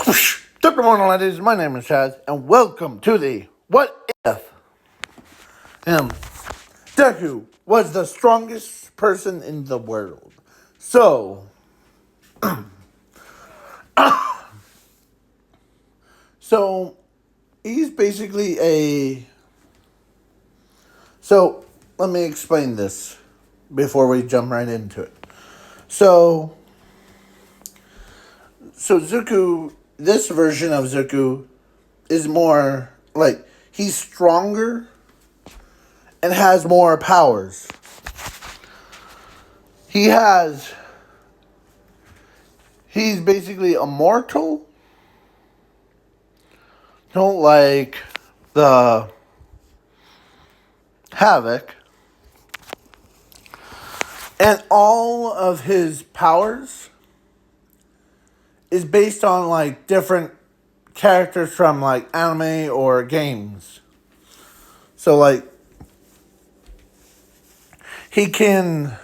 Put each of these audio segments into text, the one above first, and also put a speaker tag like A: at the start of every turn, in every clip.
A: Good morning, ladies. My name is Chaz, and welcome to the What If. Deku was the strongest person in the world. So, so he's basically a. So let me explain this before we jump right into it. So Zuko, this version of Zuko is more like he's stronger and has more powers. He's basically immortal. Don't like the Havoc. And all of his powers is based on like different characters from like anime or games. So like he can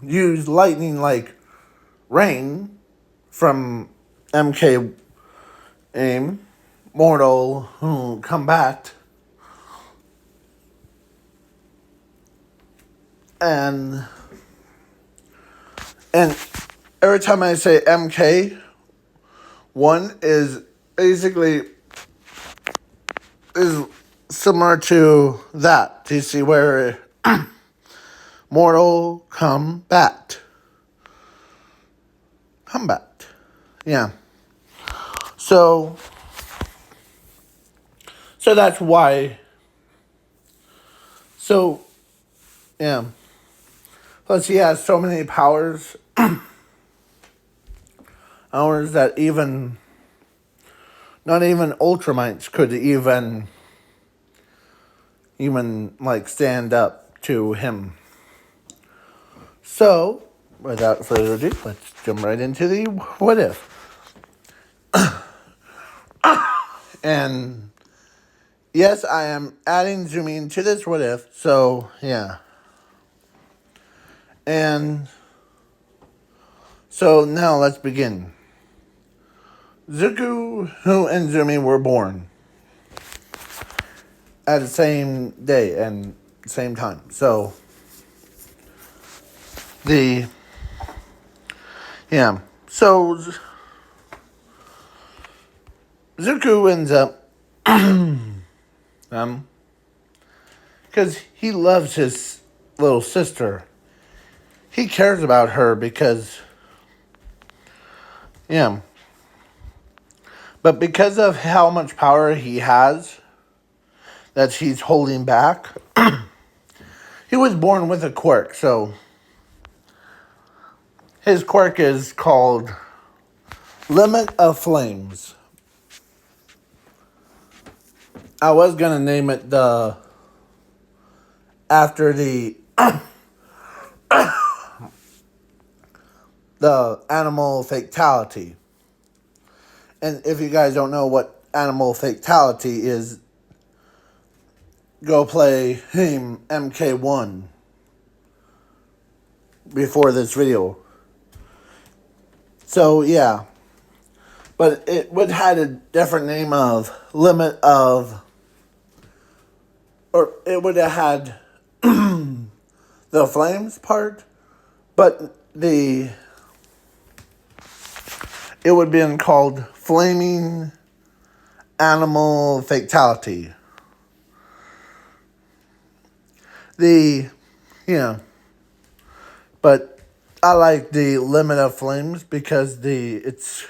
A: use lightning like rain from MK Aim, Mortal Kombat, and every time I say MK, one is basically is similar to that. Do you see where Mortal Kombat? Combat. Yeah. So that's why. So, yeah. Plus he has so many powers. Powers that not even Ultramites could even like stand up to him. So, without further ado, let's jump right into the what if. And yes, I am adding zooming to this what if, so yeah. And so now let's begin. Zuko and Zumi were born at the same day and same time. So So Zuko ends up because he loves his little sister. He cares about her because but because of how much power he has that he's holding back, he was born with a quirk. So his quirk is called Limit of Flames. I was gonna name it after the animal fatality. And if you guys don't know what animal fatality is, go play MK1 before this video. So yeah. But it would had a different name of limit of, or it would have had the flames part, but it would have been called Flaming Animal Fatality. But I like the Limit of Flames because that's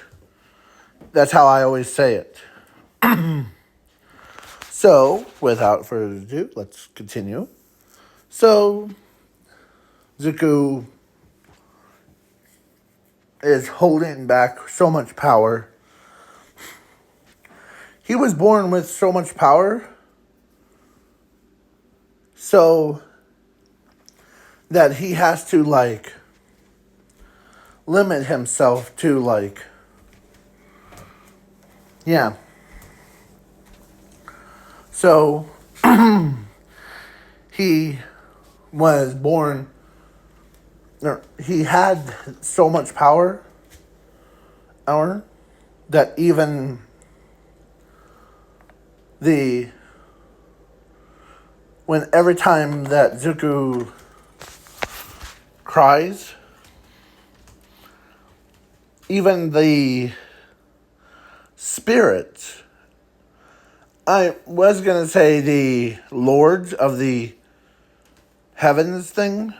A: how I always say it. So, without further ado, let's continue. So, Zuko is holding back so much power. He was born with so much power, so that he has to like limit himself to like So he was born. He had so much power. that even when every time that Zuko cries, even the spirits, I was going to say the lords of the heavens thing,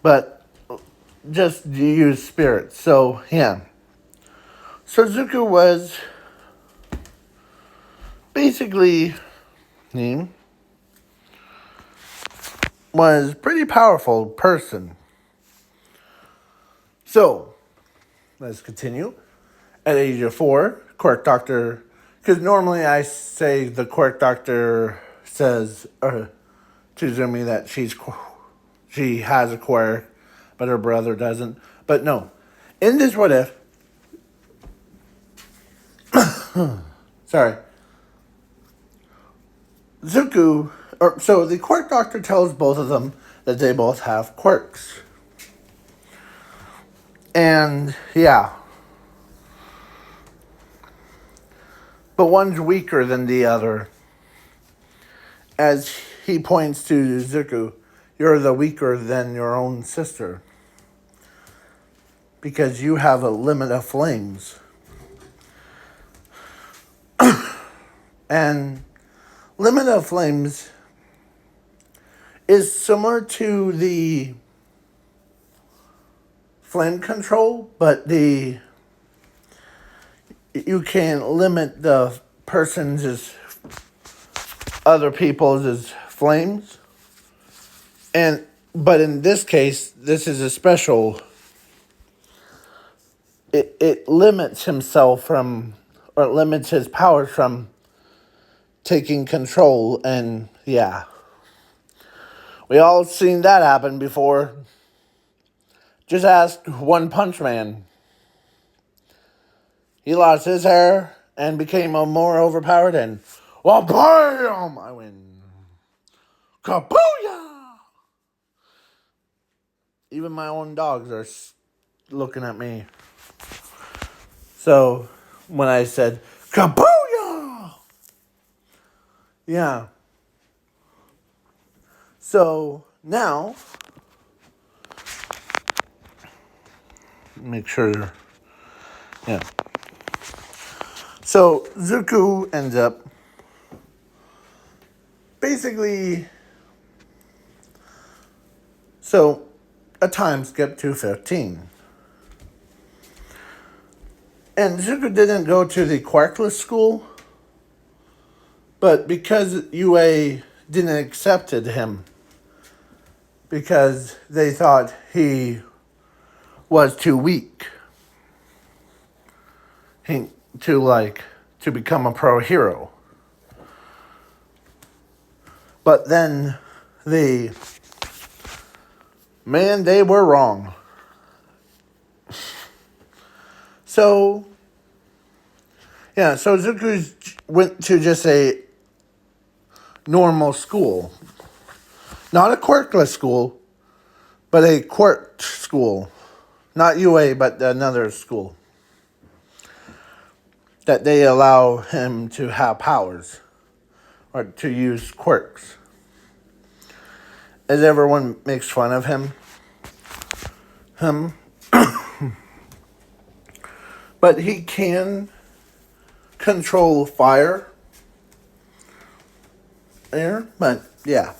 A: but just use spirits. So, yeah. So Zuko was basically was pretty powerful person. So, let's continue. At age of 4, Quirk Doctor, because normally I say the Quirk Doctor says to Zumi that she has a quirk, but her brother doesn't. But no, in this what if, sorry, so the Quirk Doctor tells both of them that they both have quirks. And yeah, but one's weaker than the other. As he points to Zuko, you're the weaker than your own sister. Because you have a limit of flames. And limit of flames is similar to the flame control, but you can limit the other people's flames. But in this case, this is a special. It limits himself from, or it limits his powers from taking control, and yeah. We all seen that happen before. Just ask One Punch Man. He lost his hair and became a more overpowered, and well, bam! I win. Kabooyah! Even my own dogs are looking at me. So, when I said, kabooyah! Yeah. So, now, make sure, yeah. So, Zuko ends up basically, so, a time skip to 15. And Zuko didn't go to the Quarkless school, but because UA didn't accept him, because they thought he was too weak to become a pro hero. But then they were wrong. So, yeah, so Zuko went to just a normal school. Not a quirkless school, but a quirked school. Not UA, but another school. That they allow him to have powers. Or to use quirks. As everyone makes fun of him. But he can control fire. Air, but yeah.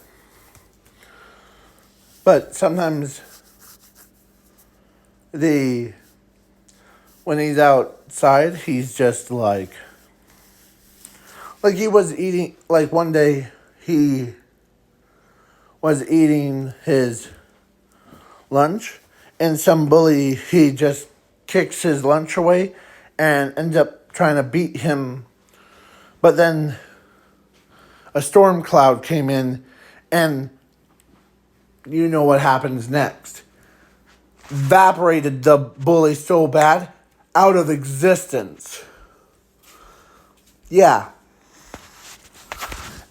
A: But sometimes when he's outside, he's just like he was eating, like one day he was eating his lunch, and some bully, he just kicks his lunch away and ends up trying to beat him. But then a storm cloud came in, and you know what happens next. Evaporated the bully so bad, out of existence. Yeah.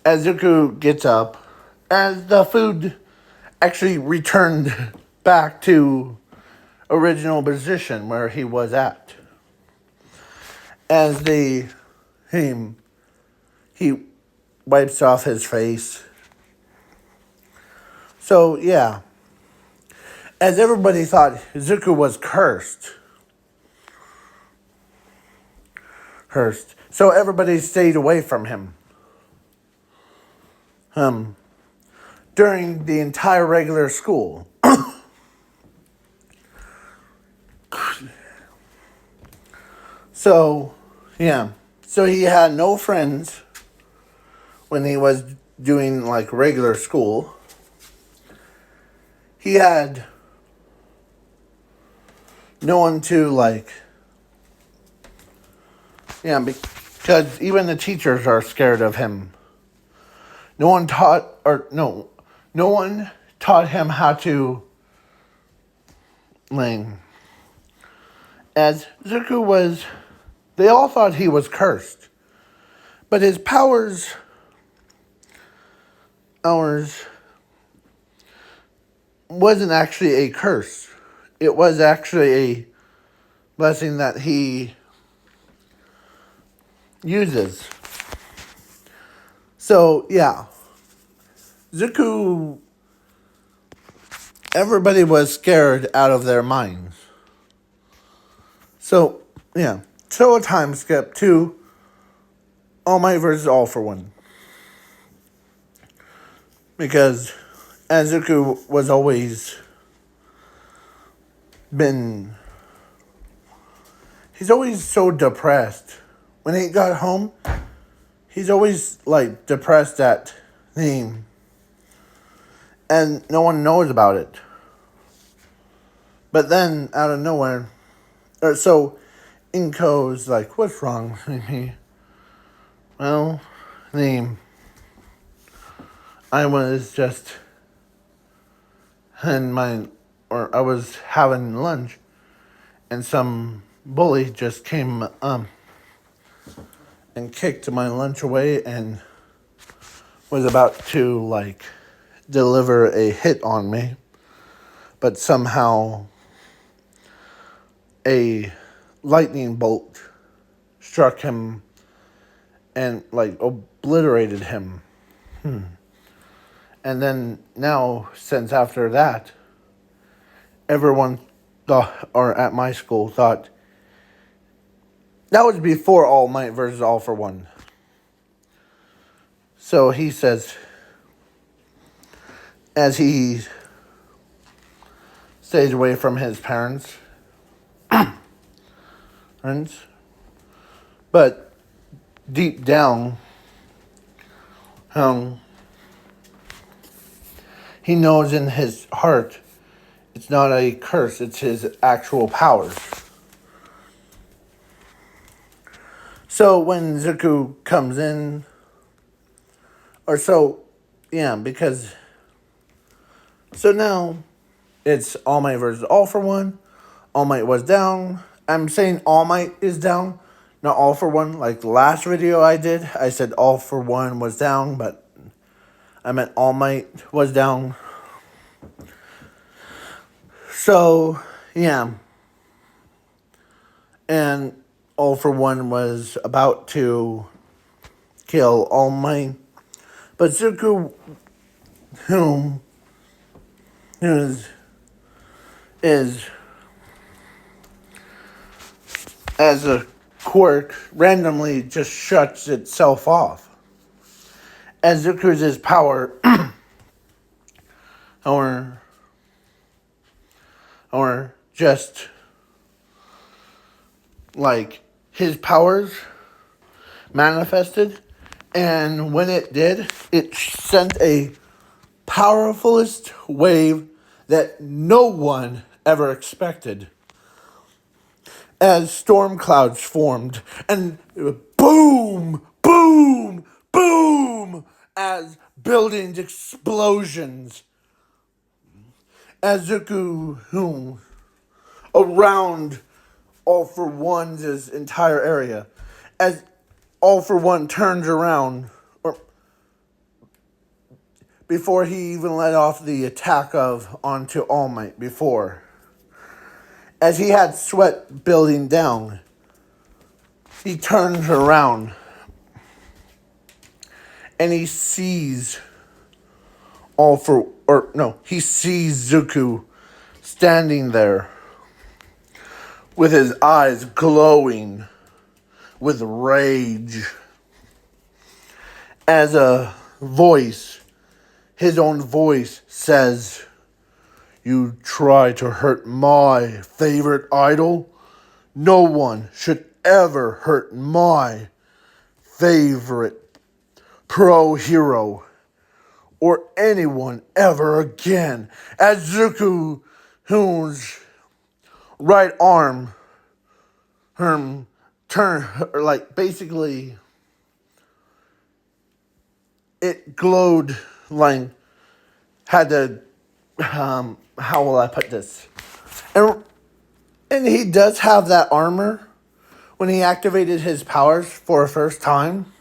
A: As Zuko gets up, as the food actually returned back to original position where he was at. as he wipes off his face. So yeah, as everybody thought Zuko was cursed, so everybody stayed away from him. During the entire regular school. So, yeah. So he had no friends when he was doing like regular school. He had no one to like, yeah, because even the teachers are scared of him. No one taught him how to, like, as Zuko was, they all thought he was cursed. But his powers wasn't actually a curse. It was actually a blessing that he uses. So, yeah. Zuko, everybody was scared out of their minds. So, yeah. So a time skip to All Might versus All for One. Because as Zuko was always he's always so depressed. When he got home, he's always like depressed at the, and no one knows about it. But then out of nowhere, so Inko's like, what's wrong with me? Well, I was just I was having lunch, and some bully just came and kicked my lunch away and was about to like deliver a hit on me, but somehow a lightning bolt struck him and like obliterated him. And then now, since after that, everyone thought, or at my school thought, that was before All Might versus All for One. So he says, as he stays away from his parents, but deep down, he knows in his heart it's not a curse, it's his actual powers. So when Zuko comes in, because so now it's All Might versus All for One. All Might was down. I'm saying All Might is down, not All for One. Like the last video I did, I said All for One was down, but I meant All Might was down. So, yeah. And All for One was about to kill All Might. But Zuko, whom is as a quirk, randomly just shuts itself off. As Zuko's power, or just like his powers manifested, and when it did, it sent a powerfulest wave that no one ever expected. As storm clouds formed, and boom, boom, boom, as buildings explosions. As Zuko, around All for One's entire area, as All for One turns around, or before he even let off the attack onto All Might before, as he had sweat building down, he turns around and he sees he sees Zuko standing there with his eyes glowing with rage as his own voice says, "You try to hurt my favorite idol? No one should ever hurt my favorite pro hero or anyone ever again." As Zuko, whose right arm, basically, it glowed like, had to, how will I put this? And he does have that armor when he activated his powers for the first time.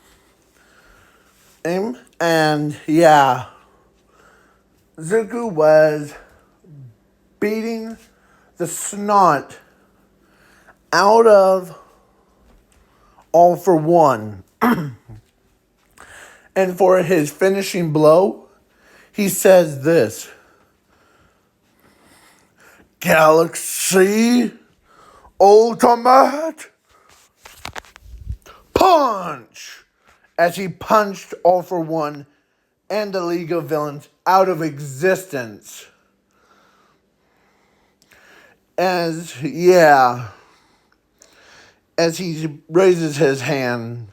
A: And yeah, Zuko was beating the snot out of All for One. And for his finishing blow, he says this: "Galaxy Ultimate Punch!" As he punched All for One and the League of Villains out of existence. As he raises his hand,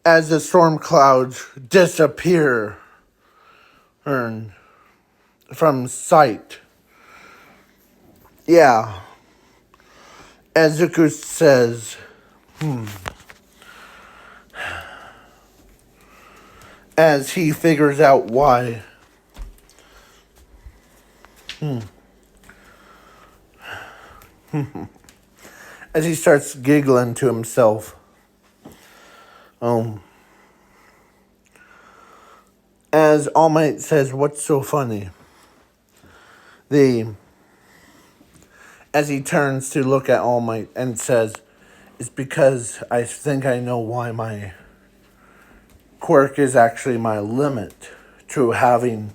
A: as the storm clouds disappear from sight. Yeah. As Zuko says, as he figures out why. As he starts giggling to himself. As All Might says, "What's so funny?" As he turns to look at All Might and says, "It's because I think I know why my quirk is actually my limit to having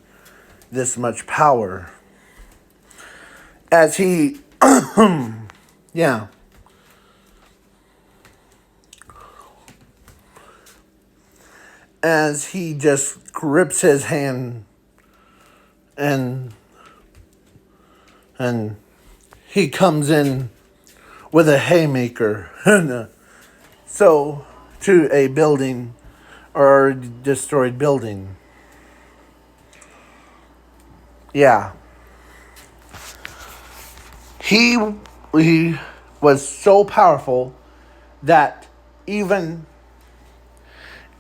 A: this much power." As he, as he just grips his hand and he comes in with a haymaker so to a building or a destroyed building. Yeah. He was so powerful that even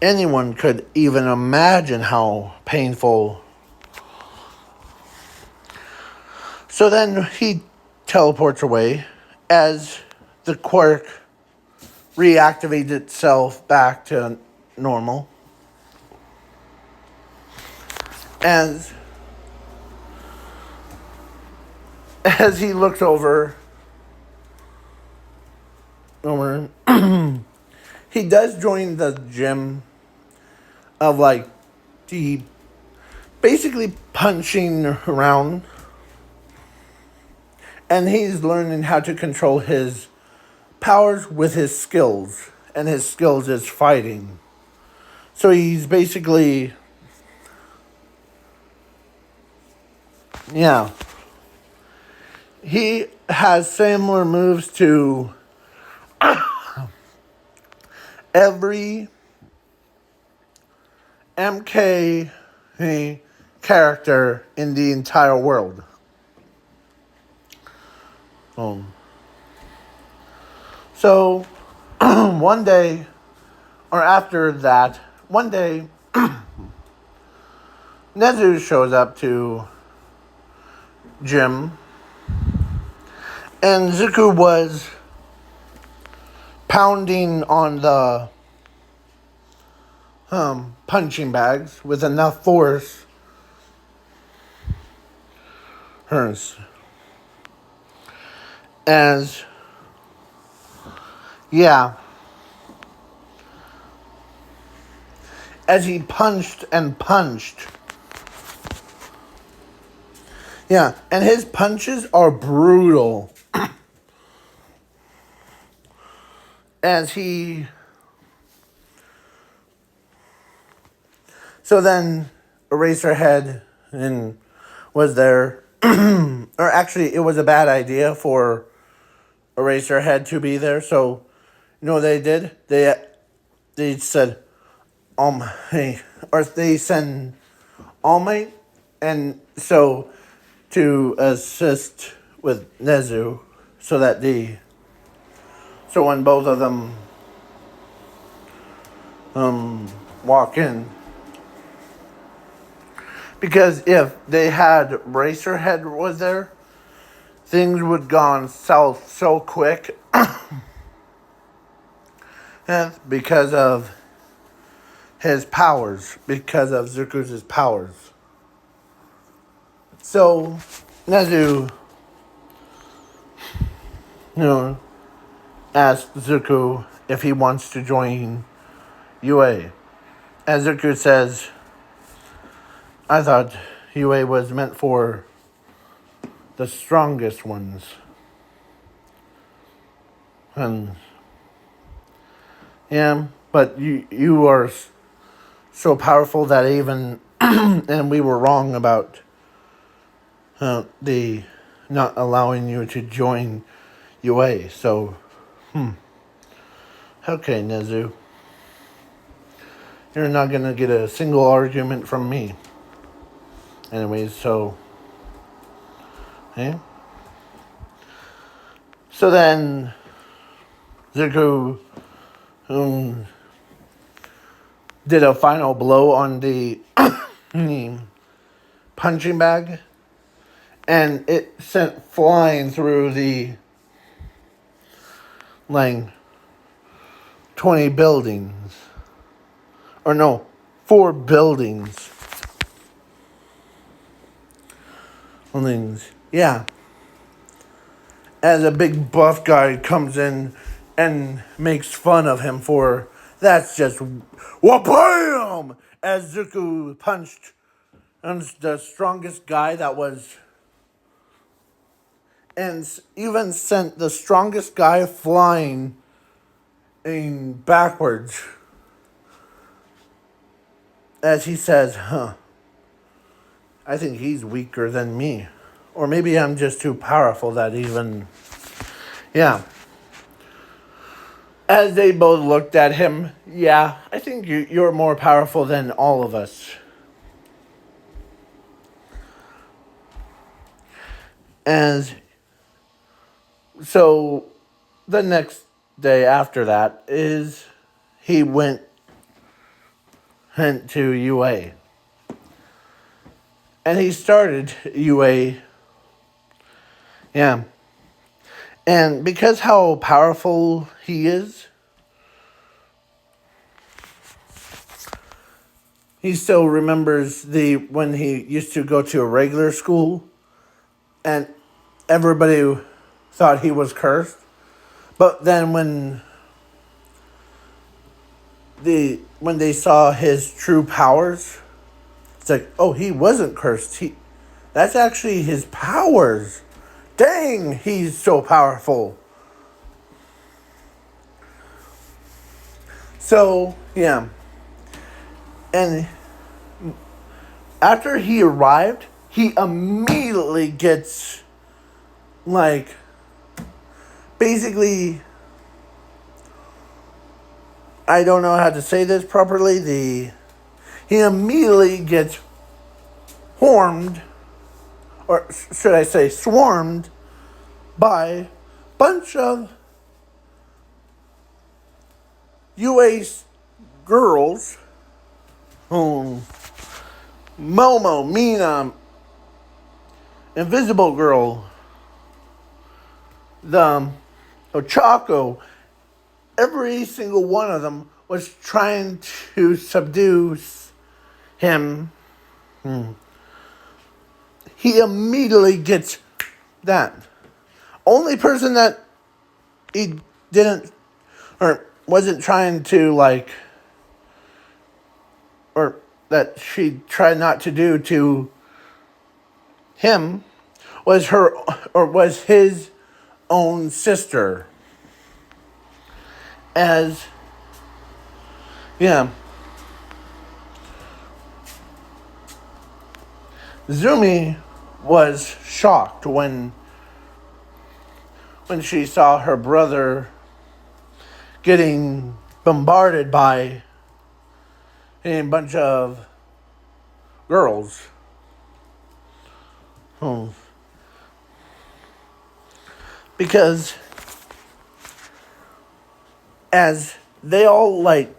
A: anyone could even imagine how painful. So then he teleports away as the quirk reactivates itself back to normal. As he looks over, he does join the gym of the basically punching around. And he's learning how to control his powers with his skills. And his skills is fighting. So he's basically, he has similar moves to every MK character in the entire world. So one day, or after that, one day, Nezu shows up to gym, and Zuko was pounding on the punching bags with enough force. As as he punched and punched. Yeah, and his punches are brutal. As he... So then Eraserhead and was there. Or actually, it was a bad idea for Eraserhead to be there. So, you know what they did? They said, hey, or they send All Might, and so to assist with Nezu, so that so when both of them walk in, because if they had Racerhead was there, things would gone south so quick, and because of his powers, because of Zuku's powers. So Nezu, asked Zuko if he wants to join UA. And Zuko says, I thought UA was meant for the strongest ones. And yeah, but you are so powerful that even, and we were wrong about the not allowing you to join UA. So, okay, Nezu. You're not going to get a single argument from me. Anyways, so... Yeah. So then... Zuko... did a final blow on the... punching bag. And it sent flying through the... 20 buildings. Or no, 4 buildings. Yeah. As a big buff guy comes in and makes fun of him for, that's just wha-bam! As Zuko punched the strongest guy that was, and even sent the strongest guy flying in backwards. As he says, I think he's weaker than me. Or maybe I'm just too powerful that even... Yeah. As they both looked at him, yeah, I think you're more powerful than all of us. And so the next day after that is he went to UA. And he started UA. Yeah. And because how powerful he is, he still remembers when he used to go to a regular school and everybody thought he was cursed. But then when they saw his true powers, it's like, oh, he wasn't cursed. That's actually his powers. Dang, he's so powerful. So, yeah. And after he arrived, he immediately gets, basically, I don't know how to say this properly, he immediately gets or should I say swarmed, by a bunch of UA girls, Momo, Mina, Invisible Girl, the Ochako, every single one of them was trying to subdue him. He immediately gets that. Only person that he didn't or wasn't trying to or that she tried not to do to him was his own sister. As yeah, Zumi was shocked when she saw her brother getting bombarded by a bunch of girls. Hmm. Because as they all like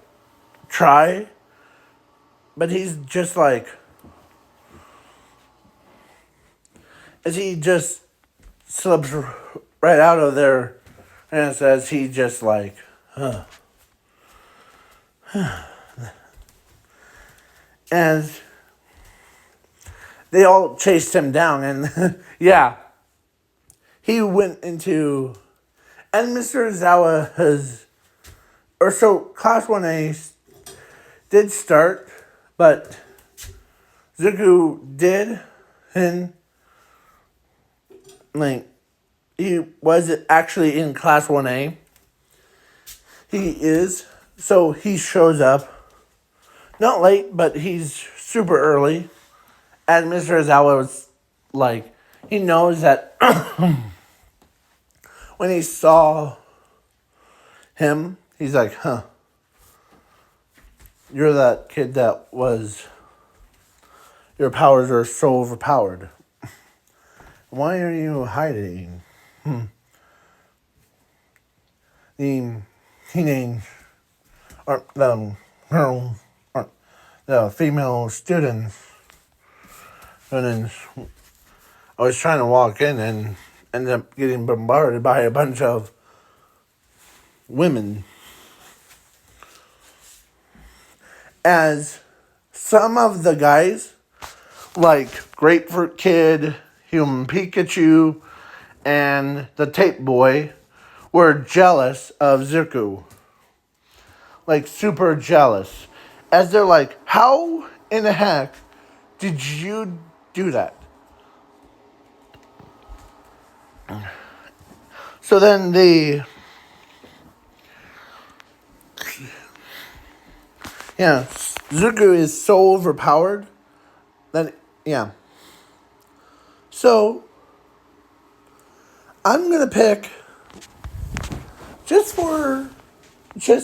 A: try, but he's just like, as he just slips right out of there, and says he just like, as they all chased him down, and yeah, he went into, and Mr. Zawa has, or so Class 1A did start, but Zuko did, and like, he was actually in Class 1A. He is, so he shows up, not late, but he's super early, and Mr. Zawa was like, he knows that when he saw him, he's like, you're that kid that was, your powers are so overpowered. Why are you hiding? The teenage, or the girl, or the female students, and then I was trying to walk in and ended up getting bombarded by a bunch of women. As some of the guys, like Grapefruit Kid, Human Pikachu, and the Tape Boy, were jealous of Zuko. Like, super jealous. As they're like, how in the heck did you do that? So then Zuko is so overpowered that, yeah. So, I'm going to pick, just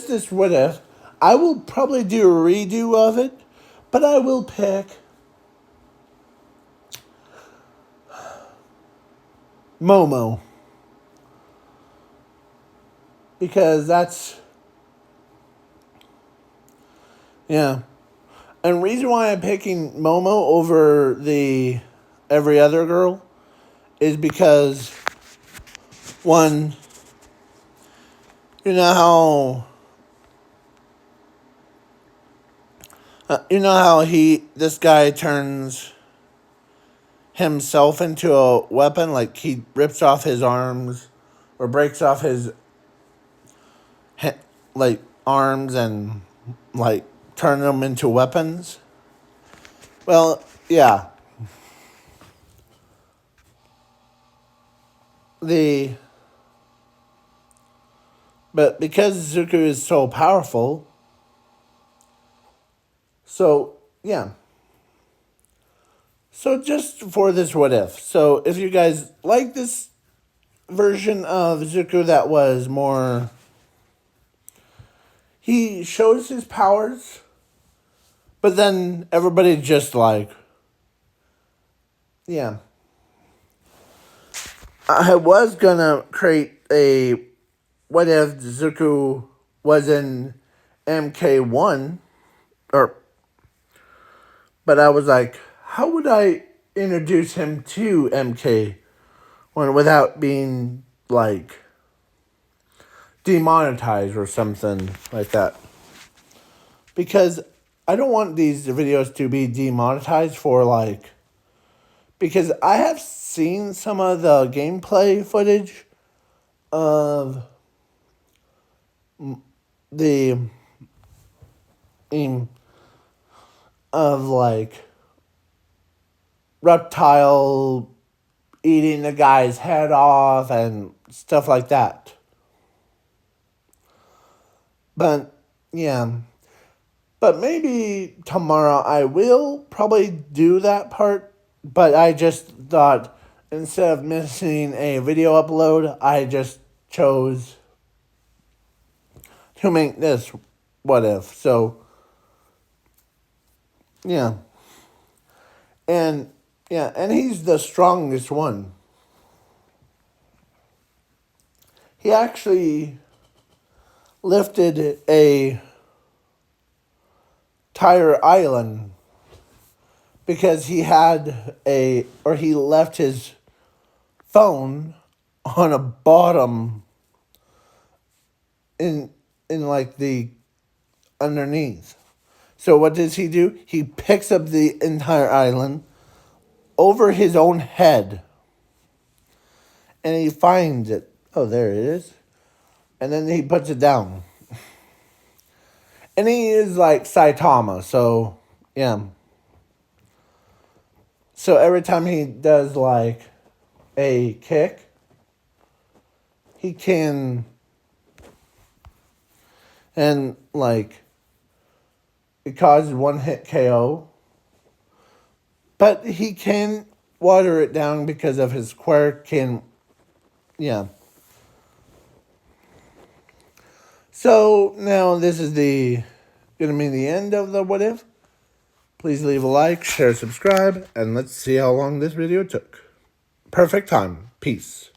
A: this what if, I will probably do a redo of it, but I will pick Momo. Because that's, yeah. And the reason why I'm picking Momo over the every other girl is because, one, you know how this guy turns himself into a weapon, like he rips off his arms or breaks off his like arms and like turn them into weapons. Well, yeah. But because Zuko is so powerful, so yeah. So just for this what if. So if you guys like this version of Zuko that was more, he shows his powers, but then everybody just like, yeah. I was gonna create a what if Zuko was in MK1, but I was like, how would I introduce him to MK1 without being like demonetized or something like that? Because I don't want these videos to be demonetized for like, because I have seen some of the gameplay footage of the of like reptile eating the guy's head off and stuff like that. But yeah. But maybe tomorrow I will probably do that part. But I just thought instead of missing a video upload, I just chose to make this what if. So yeah. And yeah, and he's the strongest one. He actually lifted a entire island because he left his phone on a bottom in like the underneath. So what does he do? He picks up the entire island over his own head. And he finds it. Oh, there it is. And then he puts it down. And he is like Saitama, so yeah. So every time he does like a kick, he can, and like it causes one hit KO. But he can water it down because of his quirk and yeah. So now this is gonna be the end of the what if. Please leave a like, share, subscribe, and let's see how long this video took. Perfect time. Peace.